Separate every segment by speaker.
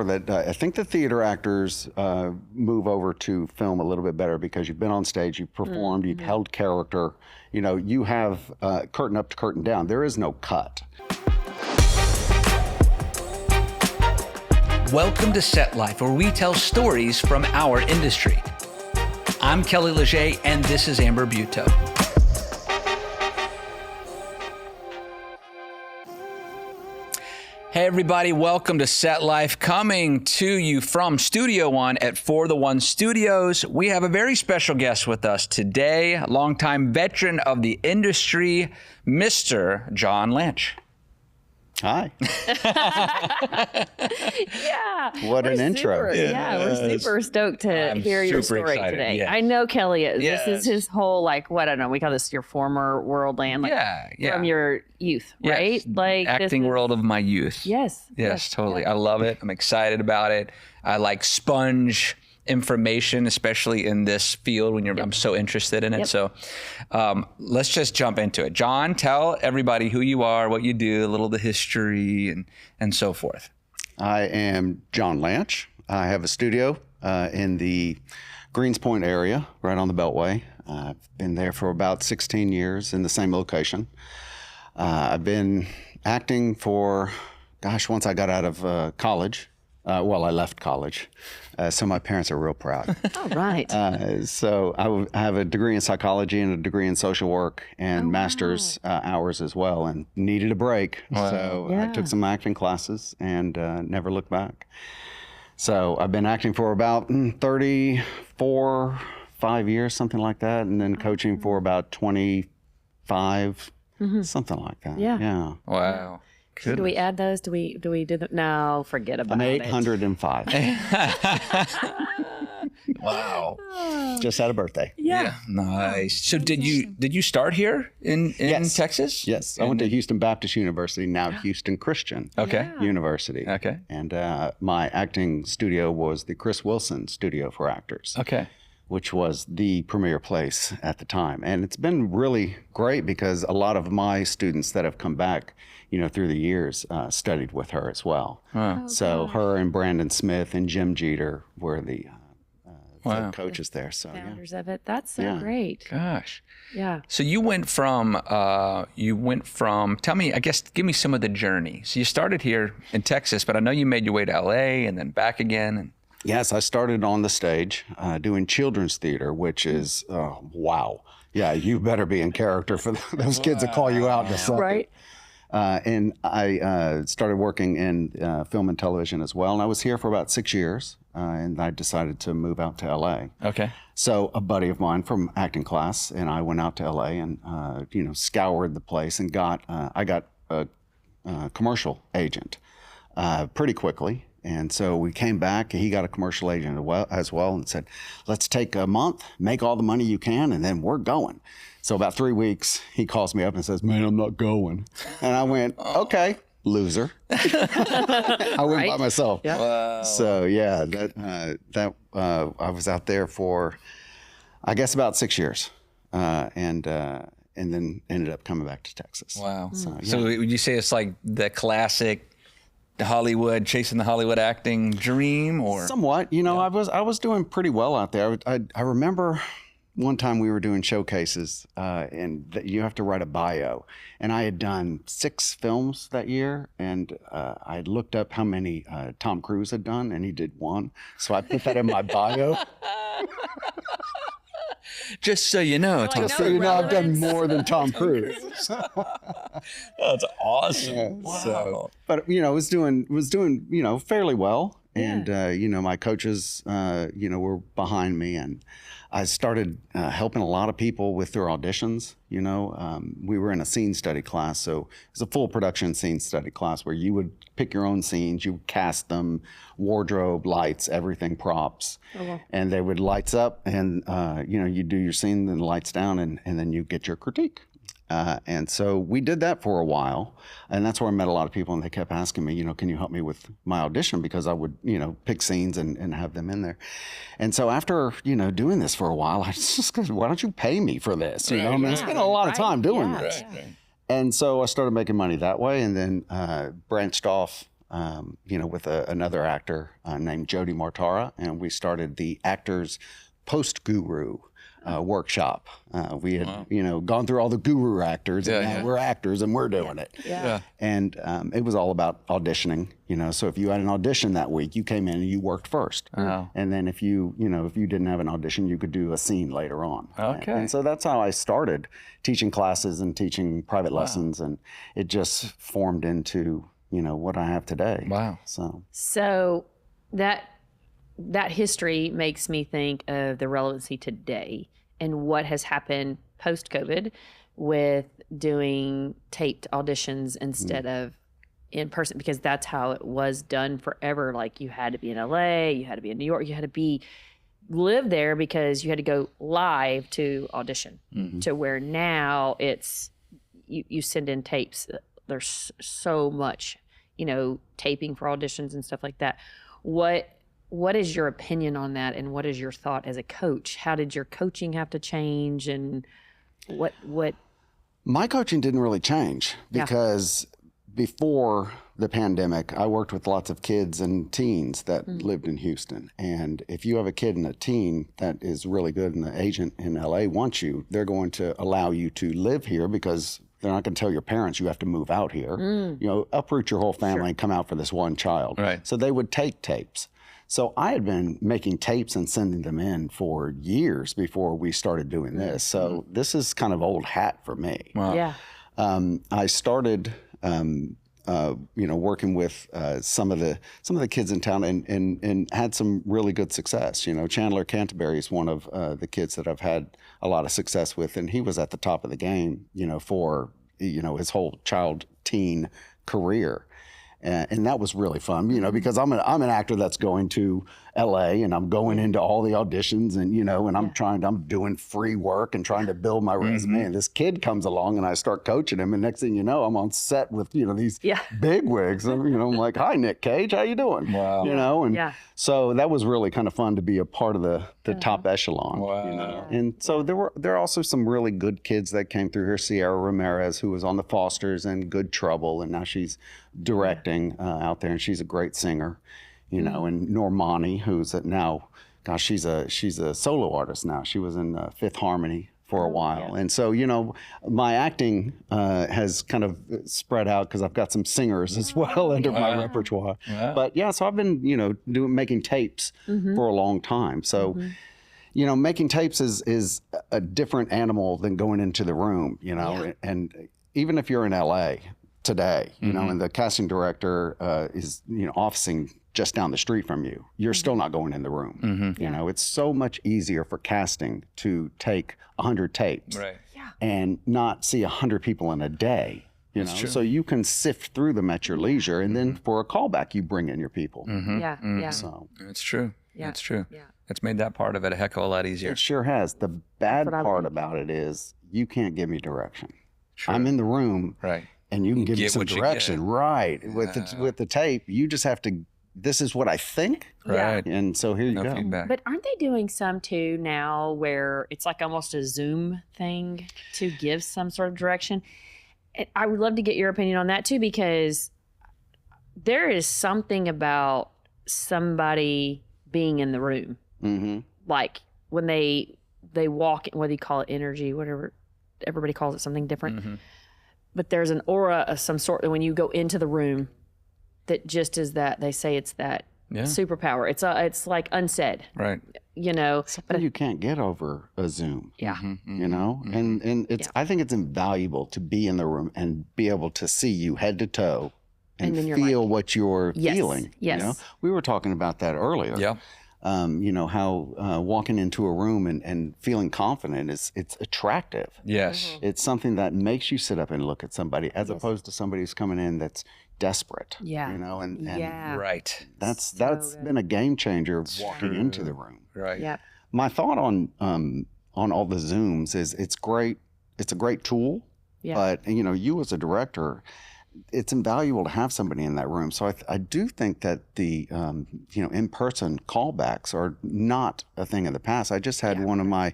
Speaker 1: that I think the theater actors move over to film a little bit better because you've been on stage, you've performed, you've held character. You know, you have curtain up to curtain down. There is no cut.
Speaker 2: Welcome to Set Life, where we tell stories from our industry. I'm Kelly Leger, and this is Amber Buto. Hey everybody, welcome to Set Life, coming to you from Studio One at For the One Studios. We have a very special guest with us today, a longtime veteran of the industry, Mr. John Lansch.
Speaker 1: Hi.
Speaker 3: Yeah.
Speaker 1: What an intro.
Speaker 3: We're super stoked to hear your story
Speaker 2: excited,
Speaker 3: today.
Speaker 2: yeah.
Speaker 3: I know Kelly is.
Speaker 2: Yes.
Speaker 3: This is his whole, like, what I don't know, we call this your former worldland, like from your youth, right?
Speaker 2: Yes.
Speaker 3: Like
Speaker 2: Acting world of my youth.
Speaker 3: Yes,
Speaker 2: Totally. I love it. I'm excited about it. I like sponge information, especially in this field when I'm so interested in it. So let's just jump into it. John, tell everybody who you are, what you do, a little of the history and so forth.
Speaker 1: I am John Lansch. I have a studio in the Greenspoint area, right on the Beltway. I've been there for about 16 years in the same location. I've been acting for, once I got out of college. I left college, so my parents are real proud.
Speaker 3: All right.
Speaker 1: So I have a degree in psychology and a degree in social work and master's hours as well, and needed a break.
Speaker 2: Wow.
Speaker 1: So I took some acting classes and never looked back. So I've been acting for about 5 years, something like that, and then coaching for about 25, something like that. Yeah.
Speaker 2: Wow.
Speaker 3: So do we add those? Do we do them? No, forget about
Speaker 1: I'm
Speaker 3: it.
Speaker 1: 805.
Speaker 2: Wow.
Speaker 1: Just had a birthday.
Speaker 3: Yeah.
Speaker 2: Nice. So did you start here in Texas?
Speaker 1: Yes. I went to Houston Baptist University, now Houston Christian University.
Speaker 2: Okay.
Speaker 1: And my acting studio was the Chris Wilson Studio for Actors.
Speaker 2: Okay.
Speaker 1: Which was the premier place at the time. And it's been really great because a lot of my students that have come back, through the years, studied with her as well.
Speaker 2: Wow.
Speaker 1: So her and Brandon Smith and Jim Jeter were the coaches there. So
Speaker 3: Founders of it. That's so great.
Speaker 2: Gosh.
Speaker 3: Yeah.
Speaker 2: So you went from, tell me, give me some of the journey. So you started here in Texas, but I know you made your way to LA and then back again.
Speaker 1: Yes, I started on the stage doing children's theater, which is, wow. Yeah, you better be in character for those kids that call you out to something.
Speaker 3: Right.
Speaker 1: And I started working in film and television as well. And I was here for about 6 years, and I decided to move out to LA.
Speaker 2: Okay.
Speaker 1: So a buddy of mine from acting class and I went out to LA and, scoured the place and I got a commercial agent pretty quickly. And so we came back, he got a commercial agent as well and said, let's take a month, make all the money you can, and then we're going. So about 3 weeks, he calls me up and says, man, I'm not going. And I went, okay, loser. I went by myself.
Speaker 3: Yeah.
Speaker 2: Wow.
Speaker 1: So I was out there for, I guess, about 6 years. And then ended up coming back to Texas.
Speaker 2: Wow. So would you say it's like the classic Hollywood, chasing the Hollywood acting dream, or?
Speaker 1: Somewhat. I was doing pretty well out there. I remember one time we were doing showcases, and you have to write a bio. And I had done 6 films that year, and I had looked up how many Tom Cruise had done, and he did 1. So I put that in my bio.
Speaker 2: Just so you know, Tom.
Speaker 1: Just so you know, I've done more than Tom Cruise.
Speaker 2: That's awesome.
Speaker 1: Yeah,
Speaker 2: Wow.
Speaker 1: But was doing fairly well, and my coaches were behind me, and I started helping a lot of people with their auditions. We were in a scene study class, so it's a full production scene study class where you would pick your own scenes, you would cast them, wardrobe, lights, everything, props, and they would lights up, and you do your scene, then lights down, and then you get your critique. And so we did that for a while, and that's where I met a lot of people, and they kept asking me, can you help me with my audition? Because I would, pick scenes and have them in there. And so after, doing this for a while, I just said, why don't you pay me for this? I spent a lot of time doing this.
Speaker 2: Right.
Speaker 1: And so I started making money that way, and then branched off with another actor named Jody Martara, and we started the Actors Post Guru workshop. We had, gone through all the guru actors, and now we're actors and we're doing it.
Speaker 3: Yeah.
Speaker 1: And it was all about auditioning. So if you had an audition that week, you came in and you worked first. And then if you didn't have an audition, you could do a scene later on.
Speaker 2: Okay.
Speaker 1: And so that's how I started teaching classes and teaching private lessons, and it just formed into what I have today.
Speaker 2: Wow.
Speaker 3: So that history makes me think of the relevancy today and what has happened post-COVID with doing taped auditions instead of in person, because that's how it was done forever. Like, you had to be in LA, you had to be in New York, you had to live there because you had to go live to audition. To where now it's you send in tapes. There's so much, taping for auditions and stuff like that. What is your opinion on that, and what is your thought as a coach? How did your coaching have to change, and what?
Speaker 1: My coaching didn't really change because before the pandemic, I worked with lots of kids and teens that lived in Houston. And if you have a kid and a teen that is really good and the agent in LA wants you, they're going to allow you to live here because they're not going to tell your parents you have to move out here. Uproot your whole family and come out for this one child.
Speaker 2: Right.
Speaker 1: So they would take tapes. So I had been making tapes and sending them in for years before we started doing this. So this is kind of old hat for me.
Speaker 2: Wow.
Speaker 3: Yeah.
Speaker 1: I started, working with some of the kids in town and had some really good success. Chandler Canterbury is one of the kids that I've had a lot of success with, and he was at the top of the game, for his whole teen career. And that was really fun, because I'm an actor that's going to LA and I'm going into all the auditions and, I'm doing free work and trying to build my resume. And this kid comes along and I start coaching him. And next thing you know, I'm on set with, these big wigs. And, I'm like, hi, Nick Cage, how you doing?
Speaker 2: Wow.
Speaker 1: So that was really kind of fun to be a part of the top echelon.
Speaker 2: Wow.
Speaker 1: And so there are also some really good kids that came through here. Sierra Ramirez, who was on the Fosters and Good Trouble, and now she's directing out there, and she's a great singer, and Normani, who's now, gosh, she's a solo artist now. She was in Fifth Harmony for a while. And so, my acting has kind of spread out because I've got some singers as well under my repertoire. But so I've been, making tapes for a long time. So, making tapes is a different animal than going into the room, and even if you're in LA today, and the casting director is, officing just down the street from you, you're still not going in the room. It's so much easier for casting to take 100 tapes and not see 100 people in a day. So you can sift through them at your leisure, and then for a callback, you bring in your people. So
Speaker 2: it's true.
Speaker 3: Yeah.
Speaker 2: It's true.
Speaker 3: Yeah.
Speaker 2: It's made that part of it a heck of a lot easier.
Speaker 1: It sure has. The bad part about it is you can't give me direction. I'm in the room, and you can give me some direction, with the tape. You just have to. This is what I think, and so here you go.
Speaker 2: Feedback.
Speaker 3: But aren't they doing some too now where it's like almost a Zoom thing to give some sort of direction? And I would love to get your opinion on that too, because there is something about somebody being in the room, like when they walk in, whether you call it energy, whatever, everybody calls it something different. But there's an aura of some sort that when you go into the room, that just is that they say it's that superpower. It's like unsaid,
Speaker 2: right?
Speaker 1: Something you can't get over a Zoom. And it's I think it's invaluable to be in the room and be able to see you head to toe and feel what you're feeling.
Speaker 3: Yes.
Speaker 1: We were talking about that earlier.
Speaker 2: Yeah.
Speaker 1: How walking into a room and feeling confident it's attractive.
Speaker 2: Yes.
Speaker 1: It's something that makes you sit up and look at somebody as opposed to somebody who's coming in that's desperate.
Speaker 2: Right.
Speaker 1: That's been a game changer walking into the room.
Speaker 2: Right.
Speaker 3: Yeah.
Speaker 1: My thought on all the Zooms is it's great. It's a great tool. Yeah. But you as a director, it's invaluable to have somebody in that room. So I do think that the in-person callbacks are not a thing of the past. I just had one of my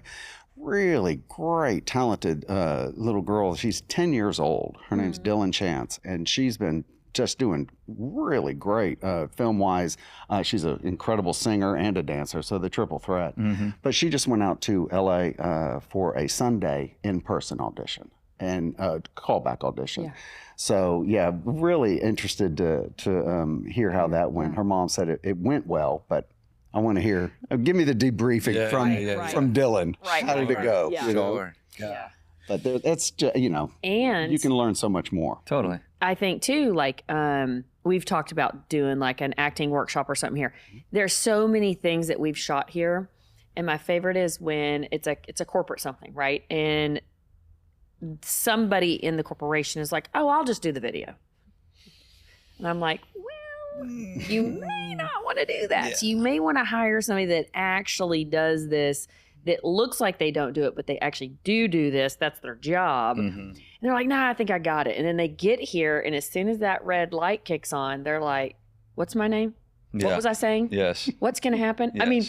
Speaker 1: really great, talented little girls. She's 10 years old. Her name's Dylan Chance, and she's been just doing really great film-wise. She's an incredible singer and a dancer, so the triple threat. But she just went out to LA for a Sunday in-person audition and callback audition.
Speaker 3: Yeah.
Speaker 1: So yeah, really interested to hear how that went. Her mom said it went well, but I want to hear. Give me the debriefing from Dylan.
Speaker 3: Right,
Speaker 1: How did it go?
Speaker 3: Yeah.
Speaker 1: You know?
Speaker 2: Sure. Yeah.
Speaker 1: But that's just, you know,
Speaker 3: And
Speaker 1: you can learn so much more.
Speaker 2: Totally.
Speaker 3: I think too, like we've talked about doing like an acting workshop or something here. There's so many things that we've shot here, and my favorite is when it's a corporate something, right? And somebody in the corporation is like, "Oh, I'll just do the video," and I'm like, "Well, you may not want to do that. So you may want to hire somebody that actually does this." That looks like they don't do it, but they actually do this. That's their job. And they're like, nah, I think I got it. And then they get here, and as soon as that red light kicks on, they're like, what's my name? What was I saying?
Speaker 2: Yes.
Speaker 3: What's going to happen?
Speaker 2: Yes.
Speaker 3: I mean,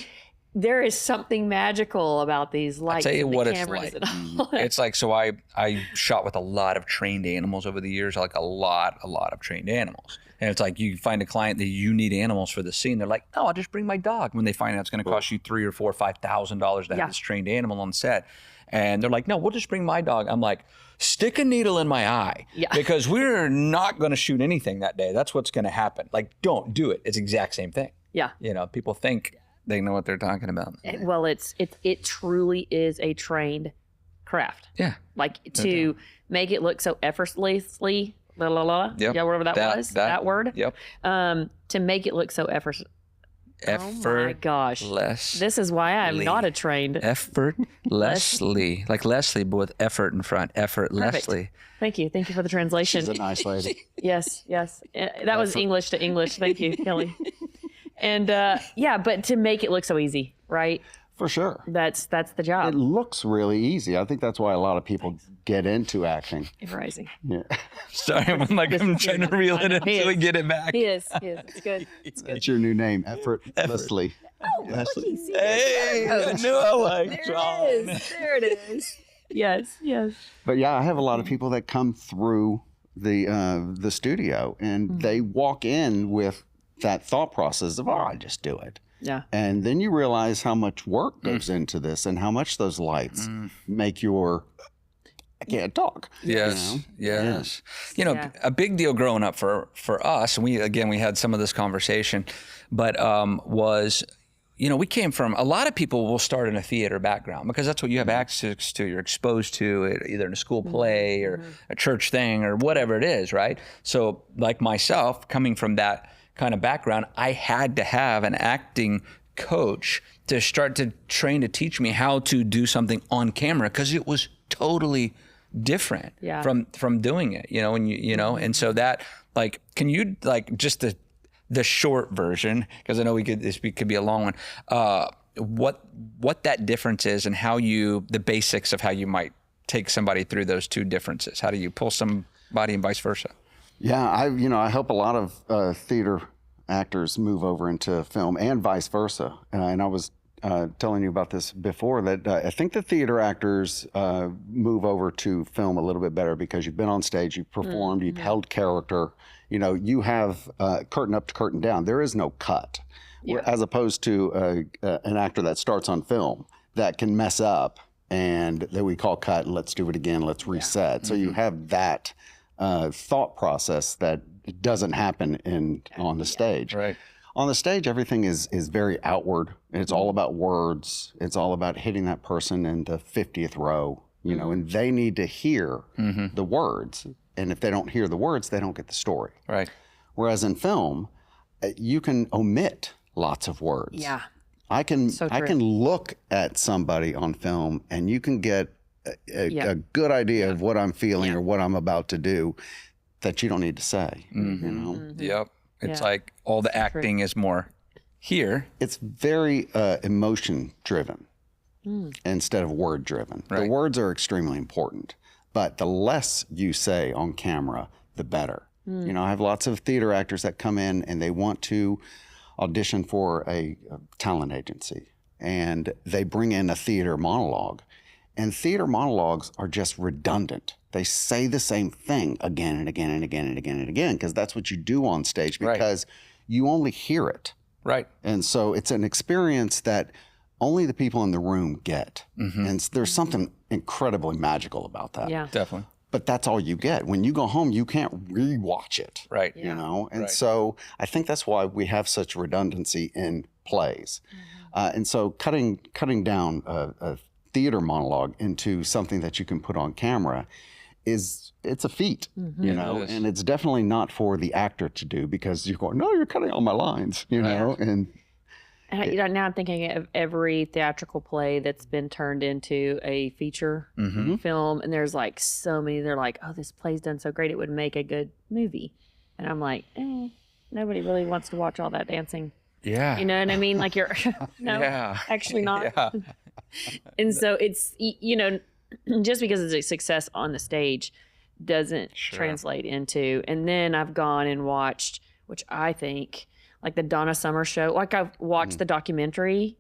Speaker 3: there is something magical about these lights.
Speaker 2: I'll tell you
Speaker 3: and the
Speaker 2: what it's
Speaker 3: cameras
Speaker 2: like.
Speaker 3: and all.
Speaker 2: It's like, so I shot with a lot of trained animals over the years, like a lot of trained animals. And it's like you find a client that you need animals for the scene. They're like, no, I'll just bring my dog. When they find out it's going to cost you $3,000 or $4,000 or $5,000 to have this trained animal on set. And they're like, no, we'll just bring my dog. I'm like, stick a needle in my eye because we're not going to shoot anything that day. That's what's going to happen. Like, don't do it. It's the exact same thing.
Speaker 3: Yeah.
Speaker 2: You know, people think they know what they're talking about.
Speaker 3: Well, it truly is a trained craft.
Speaker 2: Yeah.
Speaker 3: Like to make it look so effortlessly,
Speaker 2: Yep.
Speaker 3: yeah, whatever that was, that word.
Speaker 2: Yep.
Speaker 3: To make it look so effortless. Oh my gosh. This is why I'm not a trained.
Speaker 2: Effortlessly. Like Leslie, but with effort in front. Effortlessly.
Speaker 3: Thank you. Thank you for the translation.
Speaker 1: She's a nice lady.
Speaker 3: Yes. That was English to English. Thank you, Kelly. And but to make it look so easy, right?
Speaker 1: For sure.
Speaker 3: That's the
Speaker 1: It
Speaker 3: job.
Speaker 1: looks really easy. I think that's why a lot of people get into acting.
Speaker 3: Rising.
Speaker 1: Yeah.
Speaker 2: Sorry, I'm trying to reel it in
Speaker 3: He
Speaker 2: so we
Speaker 3: is.
Speaker 2: get it back.
Speaker 3: He is. It's good.
Speaker 1: That's your new name, Effortlessly.
Speaker 3: Leslie.
Speaker 2: Hey, I knew I liked John.
Speaker 3: There it is. Yes.
Speaker 1: But yeah, I have a lot of people that come through the studio and they walk in with that thought process of, I just do it.
Speaker 3: Yeah.
Speaker 1: And then you realize how much work goes into this and how much those lights make your, I can't talk.
Speaker 2: Yes.
Speaker 1: You know?
Speaker 2: Yes. You know, a big deal growing up for us, and we had some of this conversation, but was, you know, we came from, a lot of people will start in a theater background because that's what you have access to. You're exposed to it either in a school play or a church thing or whatever it is, right? So like myself, coming from that kind of background, I had to have an acting coach to start to train to teach me how to do something on camera because it was totally different from doing it, you know, and you know, and so that, like, can you, like, just the short version, because I know this could be a long one, what that difference is and how the basics of how you might take somebody through those two differences. How do you pull somebody and vice versa?
Speaker 1: Yeah, I help a lot of theater actors move over into film and vice versa. And I was telling you about this before, that I think the theater actors move over to film a little bit better because you've been on stage, you've performed, you've held character. You know, you have curtain up to curtain down. There is no cut, as opposed to an actor that starts on film that can mess up and that we call cut. Let's do it again. Let's reset. So you have that thought process that doesn't happen on the stage.
Speaker 2: Right.
Speaker 1: On the stage, everything is very outward. It's all about words. It's all about hitting that person in the 50th row, you know, and they need to hear the words. And if they don't hear the words, they don't get the story.
Speaker 2: Right.
Speaker 1: Whereas in film, you can omit lots of words.
Speaker 3: Yeah.
Speaker 1: I can
Speaker 3: true.
Speaker 1: look at somebody on film and you can get a good idea of what I'm feeling or what I'm about to do that you don't need to say. You know?
Speaker 2: Yep. It's like all the acting is more here.
Speaker 1: It's very emotion driven instead of word driven.
Speaker 2: Right.
Speaker 1: The words are extremely important, but the less you say on camera, the better. You know, I have lots of theater actors that come in and they want to audition for a talent agency, and they bring in a theater monologue. And theater monologues are just redundant. they say the same thing again and again and again and again and again, because that's what you do on stage, because you only hear it.
Speaker 2: Right.
Speaker 1: And so it's an experience that only the people in the room get. And there's something incredibly magical about that.
Speaker 3: Yeah.
Speaker 2: Definitely.
Speaker 1: But that's all you get. When you go home, you can't rewatch it.
Speaker 2: Right.
Speaker 1: You know? And so I think that's why we have such redundancy in plays. And so cutting down a theater monologue into something that you can put on camera it's a feat, you know, and it's definitely not for the actor to do, because you're going, no, you're cutting all my lines, you know, and
Speaker 3: now I'm thinking of every theatrical play that's been turned into a feature film, and there's like so many. They're like, "Oh, this play's done so great, it would make a good movie," and I'm like, nobody really wants to watch all that dancing.
Speaker 2: Yeah,
Speaker 3: you know what I mean? Like you're, no, actually not.
Speaker 2: Yeah.
Speaker 3: And so it's, you know, just because it's a success on the stage doesn't translate into. And then I've gone and watched, which I think, like the Donna Summer show. Like I've watched the documentary,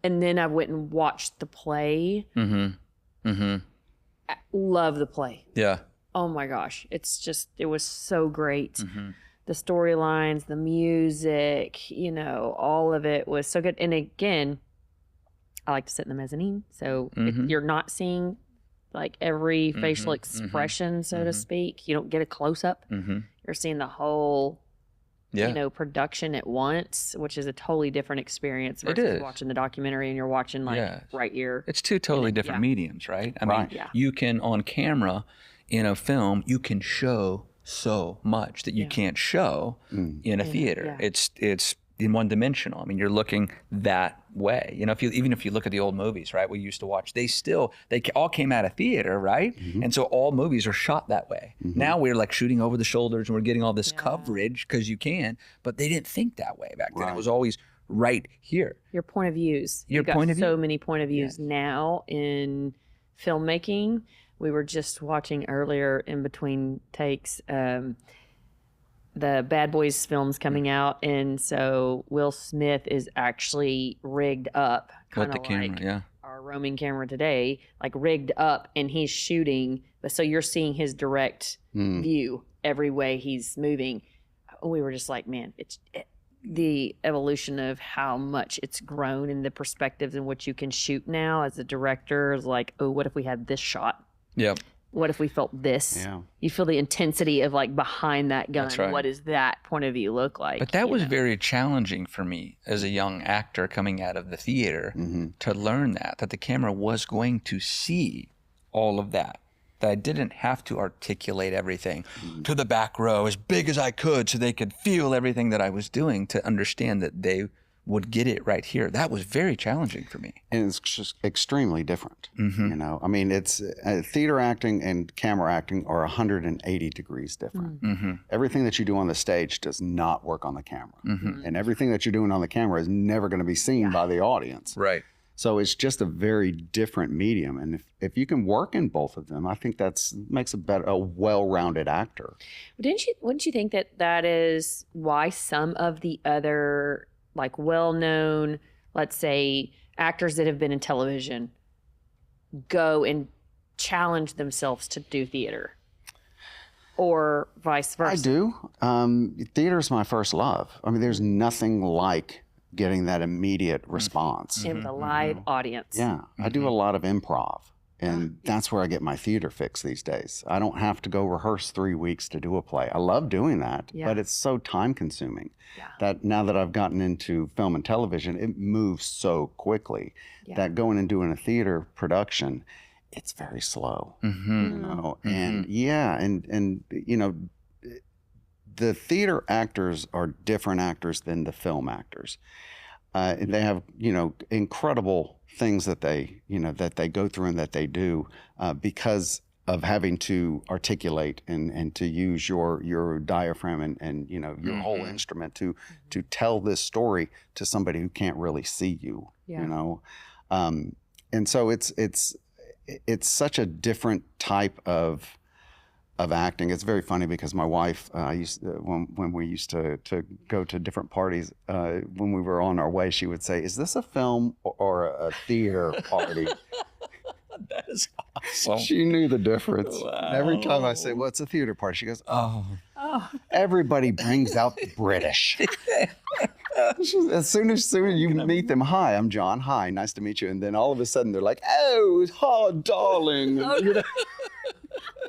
Speaker 3: and then I went and watched the play. I love the play.
Speaker 2: Yeah.
Speaker 3: Oh my gosh. It was so great. The storylines, the music, you know, all of it was so good. And again, I like to sit in the mezzanine. So you're not seeing like every facial expression, so to speak. You don't get a close up. You're seeing the whole, you know, production at once, which is a totally different experience versus watching the documentary and you're watching like right here.
Speaker 2: It's two totally different mediums, right? I mean, you can, on camera, in a film, you can show so much that you can't show in a theater. It's in one dimensional. I mean, you're looking that way. You know, even if you look at the old movies, right, we used to watch, they all came out of theater, right? And so all movies are shot that way. Now we're like shooting over the shoulders and we're getting all this coverage because you can, but they didn't think that way back then. It was always right here.
Speaker 3: Your point of views. You've got so many point of views now in filmmaking. We were just watching earlier in between takes, the Bad Boys films coming out, and so Will Smith is actually rigged up, kind of like our roaming camera today, like rigged up, and he's shooting. But so you're seeing his direct view every way he's moving. We were just like, man, the evolution of how much it's grown and the perspectives in which you can shoot now as a director is like, oh, what if we had this shot?
Speaker 2: Yep.
Speaker 3: What if we felt this? Yeah. You feel the intensity of like behind that gun.
Speaker 2: That's right.
Speaker 3: What does that point of view look like?
Speaker 2: But that was very challenging for me as a young actor coming out of the theater to learn that the camera was going to see all of that I didn't have to articulate everything to the back row as big as I could so they could feel everything that I was doing to understand that they would get it right here. That was very challenging for me.
Speaker 1: And it's just extremely different. You know, I mean, it's theater acting and camera acting are 180 degrees different. Everything that you do on the stage does not work on the camera. And everything that you're doing on the camera is never going to be seen by the audience.
Speaker 2: Right.
Speaker 1: So it's just a very different medium. And if you can work in both of them, I think makes a well-rounded actor.
Speaker 3: Wouldn't you think that is why some of the other like well-known, let's say, actors that have been in television go and challenge themselves to do theater, or vice versa?
Speaker 1: I do. Theater is my first love. I mean, there's nothing like getting that immediate response.
Speaker 3: In the live audience.
Speaker 1: Yeah. I do a lot of improv. And that's where I get my theater fix these days. I don't have to go rehearse 3 weeks to do a play. I love doing that, but it's so time consuming that now that I've gotten into film and television, it moves so quickly that going and doing a theater production, it's very slow. You know? And and you know, the theater actors are different actors than the film actors. They have, you know, incredible things that they go through and that they do because of having to articulate and to use your diaphragm and you know, your whole instrument to tell this story to somebody who can't really see you, you know? And so it's such a different type of acting. It's very funny because my wife, when we used to go to different parties, when we were on our way, she would say, "Is this a film or a theater party?"
Speaker 2: That is Well,
Speaker 1: She knew the difference.
Speaker 2: Wow.
Speaker 1: Every time I say, "What's a theater party?" She goes,
Speaker 2: oh,
Speaker 1: "Everybody brings out the British." As soon as you meet them, "Hi, I'm John. Hi, nice to meet you." And then all of a sudden they're like, "Oh, darling." You know?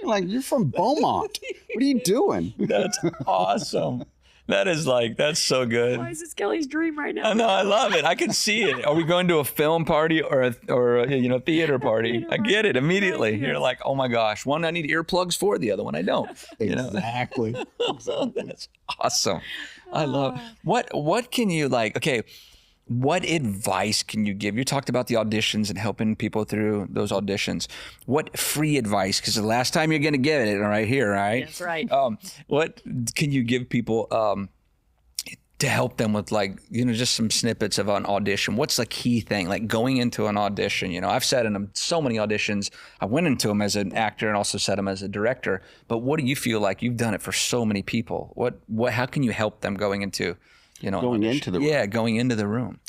Speaker 1: Like, you're from Beaumont. What are you doing?
Speaker 2: that's awesome. That's so good.
Speaker 3: Why is this Kelly's dream right now?
Speaker 2: I know, I love it. I can see it. Are we going to a film party or a theater party? I get it immediately. You're like, oh my gosh, one I need earplugs for, the other one I don't. You know?
Speaker 1: Exactly.
Speaker 2: That's awesome. I love what can you what advice can you give? You talked about the auditions and helping people through those auditions. What free advice? Because the last time you're going to get it right here, right?
Speaker 3: That's right.
Speaker 2: What can you give people to help them with just some snippets of an audition? What's the key thing? Like going into an audition, I've sat in so many auditions. I went into them as an actor and also sat them as a director. But what do you feel like? You've done it for so many people. How can you help them going into
Speaker 1: Going into the room.
Speaker 2: Yeah, going into the room.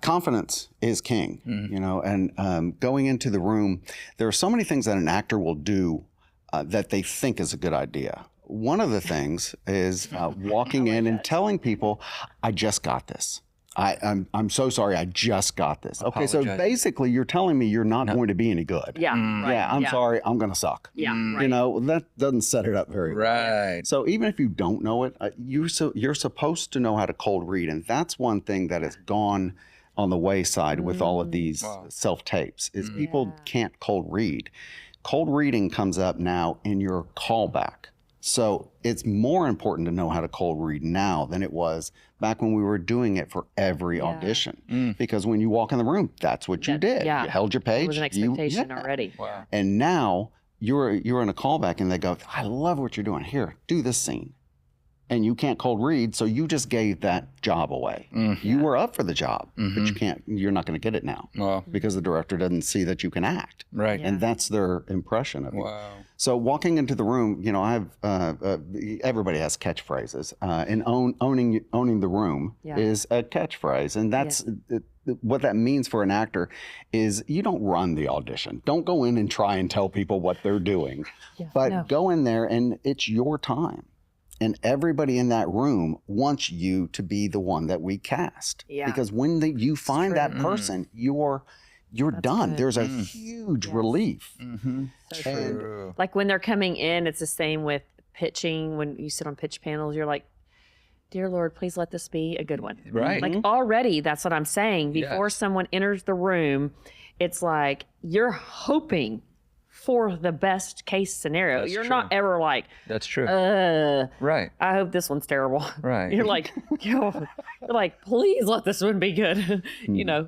Speaker 1: Confidence is king, and going into the room, there are so many things that an actor will do that they think is a good idea. One of the things is walking in and telling people, "I just got this. I'm so sorry. I just got this." Okay, so basically, you're telling me you're not going to be any good.
Speaker 3: Yeah. Right.
Speaker 1: Yeah, I'm sorry. I'm going to suck.
Speaker 3: Yeah. Right.
Speaker 1: That doesn't set it up very well.
Speaker 2: Right.
Speaker 1: So even if you don't know it, you're supposed to know how to cold read, and that's one thing that has gone on the wayside with all of these self-tapes is people can't cold read. Cold reading comes up now in your callback. So it's more important to know how to cold read now than it was back when we were doing it for every audition. Because when you walk in the room, that's what you did.
Speaker 3: Yeah.
Speaker 1: You held your page.
Speaker 3: It was an expectation already.
Speaker 2: Wow.
Speaker 1: And now you're in a callback and they go, "I love what you're doing. Here, do this scene." And you can't cold read, so you just gave that job away. You were up for the job, but you're not going to get it now because the director doesn't see that you can act.
Speaker 2: Right.
Speaker 1: And that's their impression of you.
Speaker 2: Wow.
Speaker 1: So walking into the room, everybody has catchphrases, and owning the room is a catchphrase, and that's what that means for an actor. Is you don't run the audition. Don't go in and try and tell people what they're doing, but go in there and it's your time. And everybody in that room wants you to be the one that we cast. Yeah. Because when you find that person, you're done. Good. There's a huge relief.
Speaker 3: So true. Like when they're coming in, it's the same with pitching. When you sit on pitch panels, you're like, "Dear Lord, please let this be a good one."
Speaker 2: Right.
Speaker 3: Like already, that's what I'm saying. Before someone enters the room, it's like you're hoping for the best case scenario. You're not ever like,
Speaker 2: "That's true."
Speaker 3: Right. I hope this one's terrible.
Speaker 2: Right.
Speaker 3: You're like, please let this one be good.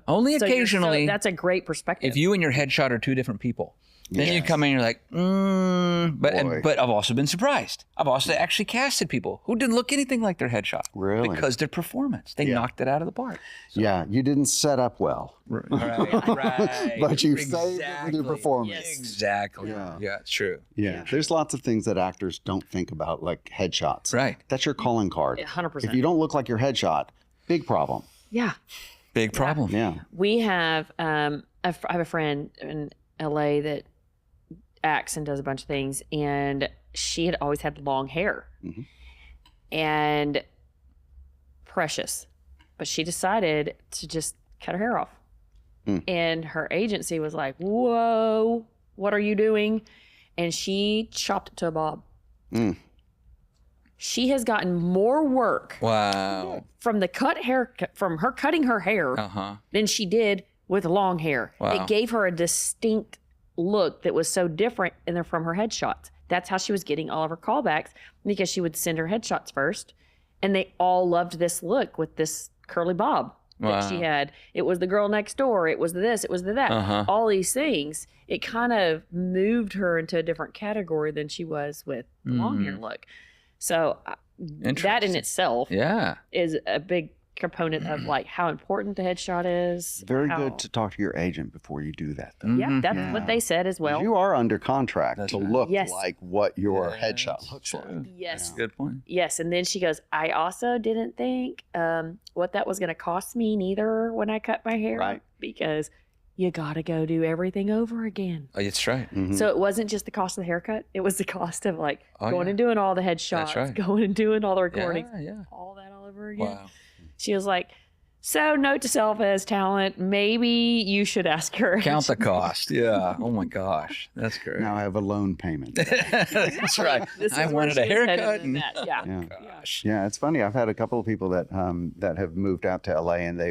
Speaker 2: Only occasionally.
Speaker 3: That's a great perspective.
Speaker 2: If you and your headshot are two different people, then you come in and you're like, but I've also been surprised. I've also actually casted people who didn't look anything like their headshot.
Speaker 1: Really?
Speaker 2: Because their performance. They knocked it out of the park. So.
Speaker 1: Yeah, you didn't set up well.
Speaker 2: Right.
Speaker 1: But you saved it with your performance.
Speaker 2: Yes. Exactly. Yeah, it's true.
Speaker 1: Yeah, there's lots of things that actors don't think about, like headshots.
Speaker 2: Right.
Speaker 1: That's your calling card.
Speaker 3: 100%.
Speaker 1: If you don't look like your headshot, big problem.
Speaker 3: Yeah.
Speaker 2: Big problem.
Speaker 1: Yeah.
Speaker 3: We have, I have a friend in LA that acts and does a bunch of things, and she had always had long hair and precious, but she decided to just cut her hair off. And her agency was like, "Whoa, what are you doing?" And she chopped it to a bob. She has gotten more work from the from her cutting her hair than she did with long hair. It gave her a distinct look that was so different from her headshots. That's how she was getting all of her callbacks, because she would send her headshots first, and they all loved this look with this curly bob that she had. It was the girl next door. It was this. It was the that. All these things. It kind of moved her into a different category than she was with the long hair look. So that in itself is a big component of like how important the headshot is.
Speaker 1: Very good to talk to your agent before you do that, though.
Speaker 3: Yeah, that's what they said as well.
Speaker 1: You are under contract to look like what your headshot looks like.
Speaker 3: Yes.
Speaker 2: Good point.
Speaker 3: Yes, and then she goes, "I also didn't think what that was going to cost me neither when I cut my hair."
Speaker 1: Right.
Speaker 3: Because, you got to go do everything over again.
Speaker 2: Oh, that's right.
Speaker 3: So it wasn't just the cost of the haircut. It was the cost of like going
Speaker 2: yeah.
Speaker 3: and doing all the headshots,
Speaker 2: right.
Speaker 3: going and doing all the recordings,
Speaker 2: Yeah.
Speaker 3: all that all over again.
Speaker 2: Wow.
Speaker 3: She was like, so note to self as talent, maybe you should ask her.
Speaker 2: Count the cost. Yeah. Oh my gosh. That's great.
Speaker 1: Now I have a loan payment.
Speaker 2: That's right.
Speaker 3: This is
Speaker 2: I
Speaker 3: where
Speaker 2: wanted
Speaker 3: she
Speaker 2: a
Speaker 3: was headed
Speaker 2: haircut.
Speaker 3: in that. Yeah.
Speaker 1: Yeah.
Speaker 2: Gosh.
Speaker 1: Yeah, it's funny. I've had a couple of people that that have moved out to LA, and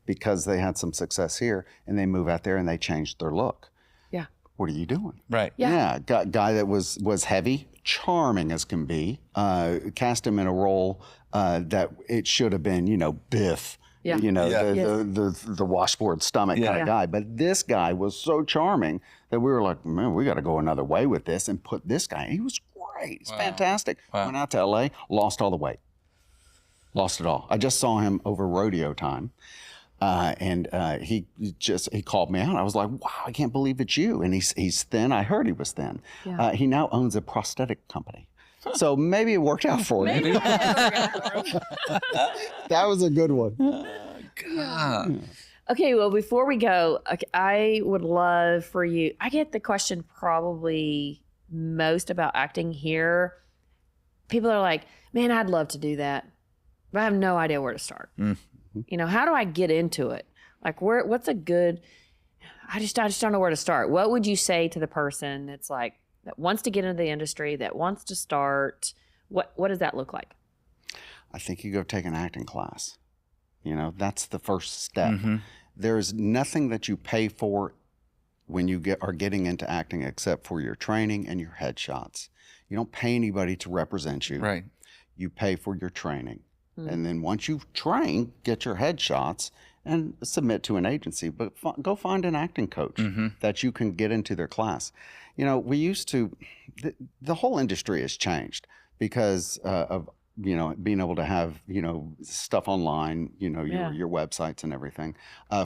Speaker 1: because they had some success here, and they move out there and they changed their look.
Speaker 3: Yeah.
Speaker 1: What are you doing?
Speaker 2: Right.
Speaker 3: Yeah.
Speaker 1: Guy that was heavy, charming as can be. Cast him in a role that it should have been, Biff.
Speaker 3: Yeah.
Speaker 1: The washboard stomach kind of guy. But this guy was so charming that we were like, man, we got to go another way with this and put this guy. He was great. He's fantastic.
Speaker 2: Wow.
Speaker 1: Went out to LA, lost all the weight. Lost it all. I just saw him over rodeo time. And he called me out. I was like, wow, I can't believe it's you. And he's thin. I heard he was thin.
Speaker 3: Yeah.
Speaker 1: He now owns a prosthetic company. So maybe it worked out for him. That was a good one.
Speaker 2: God.
Speaker 3: Okay, well, before we go, I would love for you. I get the question probably most about acting here. People are like, man, I'd love to do that, but I have no idea where to start. How do I get into it? Like, what's a good, I just don't know where to start. What would you say to the person that's like, that wants to get into the industry, that wants to start? What does that look like?
Speaker 1: I think you go take an acting class. That's the first step. There's nothing that you pay for when you are getting into acting except for your training and your headshots. You don't pay anybody to represent you.
Speaker 2: Right.
Speaker 1: You pay for your training. And then once you've trained, get your headshots and submit to an agency. But go find an acting coach that you can get into their class. We used to, the whole industry has changed because of, being able to have, stuff online, your websites and everything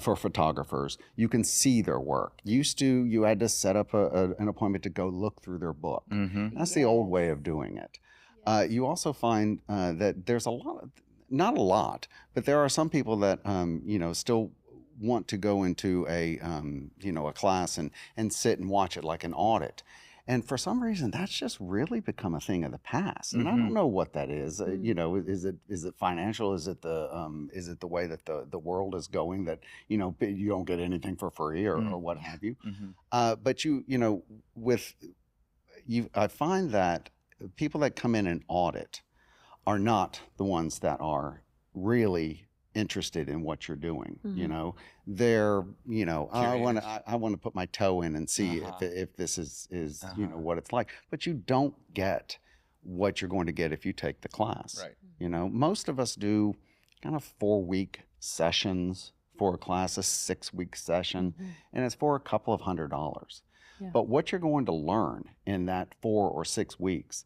Speaker 1: for photographers. You can see their work. Used to, you had to set up an appointment to go look through their book. That's the old way of doing it. You also find that there's not a lot, but there are some people that, still want to go into a class and sit and watch it like an audit. And for some reason, that's just really become a thing of the past. And I don't know what that is. Is it financial? Is it the way that the world is going that, you don't get anything for free or what have you? But I find that people that come in and audit are not the ones that are really interested in what you're doing. They're I want to put my toe in and see if this is what it's like, but you don't get what you're going to get if you take the class. Right. Most of us do kind of 4-week sessions for a class, a 6-week session, and it's for a couple of $100. But what you're going to learn in that 4 or 6 weeks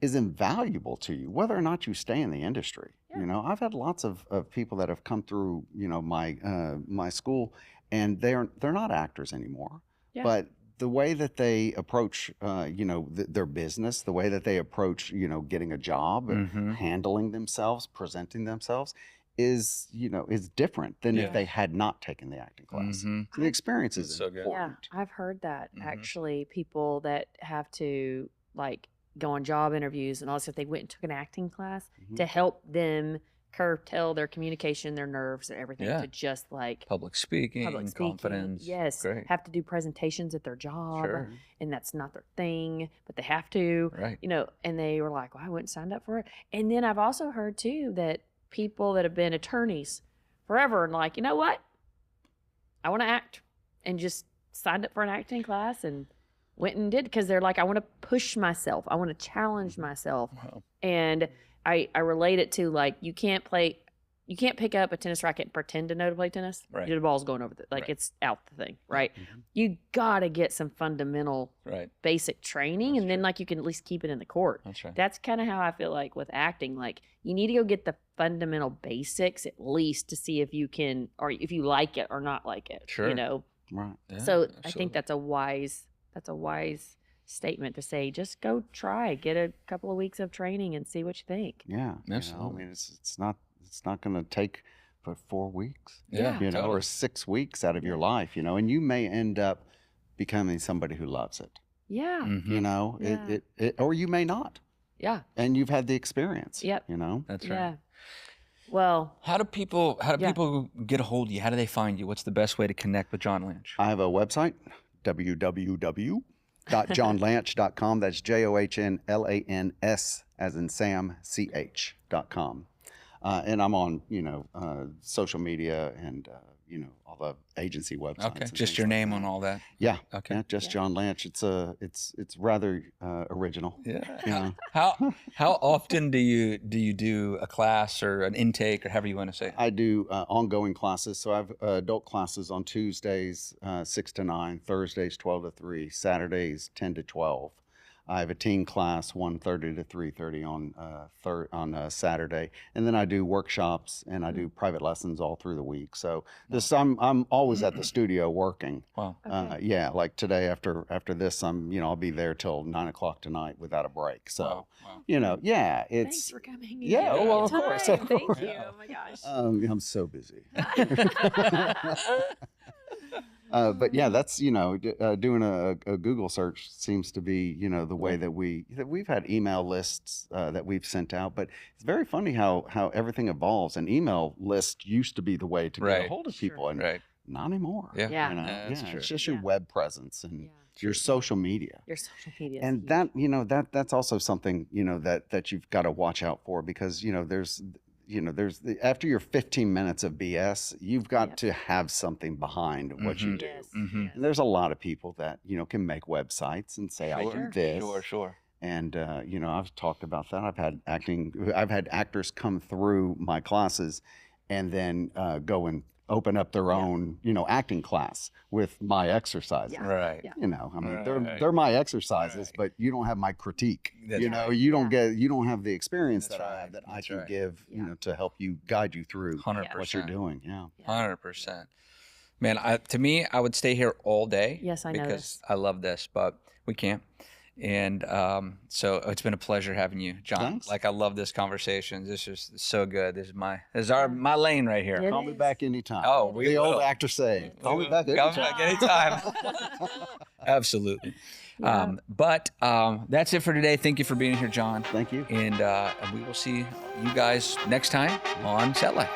Speaker 1: is invaluable to you, whether or not you stay in the industry. I've had lots of people that have come through, my school, and they're not actors anymore. But the way that they approach, their business, the way that they approach, getting a job, and handling themselves, presenting themselves, is different than if they had not taken the acting class. So the experience is
Speaker 2: so good.
Speaker 1: important.
Speaker 3: Yeah, I've heard that actually. People that have to go on job interviews and all this stuff, they went and took an acting class to help them curtail their communication, their nerves, and everything to just
Speaker 2: public speaking, confidence.
Speaker 3: Yes,
Speaker 2: Great.
Speaker 3: have to do presentations at their job,
Speaker 2: Sure.
Speaker 3: and that's not their thing, but they have to.
Speaker 2: Right.
Speaker 3: And they were like, "Well, I wouldn't sign up for it." And then I've also heard too that people that have been attorneys forever and like, you know what, I want to act, and just signed up for an acting class and went and did, because they're like, I want to push myself. I want to challenge myself.
Speaker 2: Wow.
Speaker 3: And I relate it to you can't pick up a tennis racket and pretend to know to play tennis.
Speaker 2: Right.
Speaker 3: The ball's going over it's out the thing, right? You got to get some fundamental basic training, and then you can at least keep it in the court.
Speaker 2: That's right.
Speaker 3: That's kind of how I feel like with acting. You need to go get the fundamental basics at least to see if you can, or if you like it or not like it.
Speaker 2: Sure.
Speaker 1: Right.
Speaker 2: Yeah,
Speaker 3: So
Speaker 2: absolutely.
Speaker 3: I think that's a wise statement to say, just go try, get a couple of weeks of training and see what you think.
Speaker 1: Yeah.
Speaker 2: Absolutely.
Speaker 1: It's not going to take for 4 weeks,
Speaker 2: Yeah,
Speaker 1: you know,
Speaker 2: totally.
Speaker 1: or 6 weeks out of your life, you know, and you may end up becoming somebody who loves it,
Speaker 3: Yeah.
Speaker 2: Mm-hmm.
Speaker 1: you know,
Speaker 3: Yeah.
Speaker 1: or you may not,
Speaker 3: Yeah.
Speaker 1: and you've had the experience,
Speaker 3: Yep.
Speaker 1: you know.
Speaker 2: That's right.
Speaker 3: Yeah. Well,
Speaker 2: How do people
Speaker 3: Yeah.
Speaker 2: get a hold of you? How do they find you? What's the best way to connect with John Lansch?
Speaker 1: I have a website, www.johnlansch.com. That's JOHNLANS as in Sam, CH.com. And I'm on, you know, social media and, you know, all the agency websites.
Speaker 2: Okay,
Speaker 1: and
Speaker 2: just
Speaker 1: things
Speaker 2: your
Speaker 1: like
Speaker 2: name
Speaker 1: that.
Speaker 2: on all that.
Speaker 1: Yeah.
Speaker 2: Okay.
Speaker 1: Yeah, just
Speaker 3: Yeah.
Speaker 1: John Lansch. It's rather original.
Speaker 2: Yeah.
Speaker 1: Yeah.
Speaker 2: How often do you do a class or an intake or however you want to say it?
Speaker 1: I do ongoing classes. So I have adult classes on Tuesdays, 6 to 9, Thursdays, 12 to 3, Saturdays, 10 to 12. I have a teen class, 1:30 to 3:30 on Saturday, and then I do workshops and I do private lessons all through the week. So I'm always at the studio working.
Speaker 2: Wow.
Speaker 1: Yeah, like today after this, I'll be there till 9 o'clock tonight without a break. So
Speaker 2: Wow.
Speaker 1: you know, yeah,
Speaker 3: thanks
Speaker 1: it's
Speaker 3: for coming.
Speaker 1: yeah,
Speaker 3: and
Speaker 1: well, of
Speaker 3: giving
Speaker 1: course,
Speaker 3: time.
Speaker 1: of
Speaker 3: Thank
Speaker 1: course.
Speaker 3: you. Oh my gosh.
Speaker 1: I'm so busy. But yeah, that's doing a Google search seems to be the way that we've had email lists that we've sent out. But it's very funny how everything evolves. An email list used to be the way to get
Speaker 2: Right.
Speaker 1: a hold of people, and
Speaker 2: Right.
Speaker 1: not anymore.
Speaker 2: Yeah.
Speaker 3: Yeah.
Speaker 2: That's true.
Speaker 1: It's just your web presence and
Speaker 3: Yeah.
Speaker 1: your social media.
Speaker 3: Your social media.
Speaker 1: And that's also something that you've got to watch out for, because there's after your 15 minutes of BS, you've got to have something behind what you do.
Speaker 3: Yes.
Speaker 2: Mhm.
Speaker 3: Yes.
Speaker 1: And there's a lot of people that can make websites and say I do this.
Speaker 2: Sure.
Speaker 1: And I've talked about that. I've had actors come through my classes and then go and open up their own acting class with my exercises.
Speaker 3: Yeah.
Speaker 2: Right.
Speaker 3: Yeah.
Speaker 1: I mean,
Speaker 2: Right.
Speaker 1: they're my exercises,
Speaker 2: Right.
Speaker 1: but you don't have my critique.
Speaker 2: That's
Speaker 1: you
Speaker 2: right.
Speaker 1: you don't have the experience
Speaker 2: That's
Speaker 1: that I
Speaker 2: right.
Speaker 1: have that I
Speaker 2: That's
Speaker 1: can
Speaker 2: right.
Speaker 1: give,
Speaker 3: Yeah.
Speaker 1: to help you guide you through
Speaker 2: 100%.
Speaker 1: what you're doing. Yeah.
Speaker 2: 100%. Man, to me, I would stay here all day.
Speaker 3: Yes, I know
Speaker 2: because
Speaker 3: this.
Speaker 2: I love this, but we can't. And so it's been a pleasure having you, John.
Speaker 1: Thanks.
Speaker 2: Like, I love this conversation. This is so good. This is my lane right here.
Speaker 3: It
Speaker 1: Call me
Speaker 3: is.
Speaker 1: back anytime.
Speaker 2: Oh, we
Speaker 1: the old
Speaker 2: will.
Speaker 1: actor saying, call me back
Speaker 2: Come
Speaker 1: anytime.
Speaker 2: back anytime. Absolutely.
Speaker 3: Yeah.
Speaker 2: But that's it for today. Thank you for being here, John.
Speaker 1: Thank you.
Speaker 2: And we will see you guys next time on Set Life.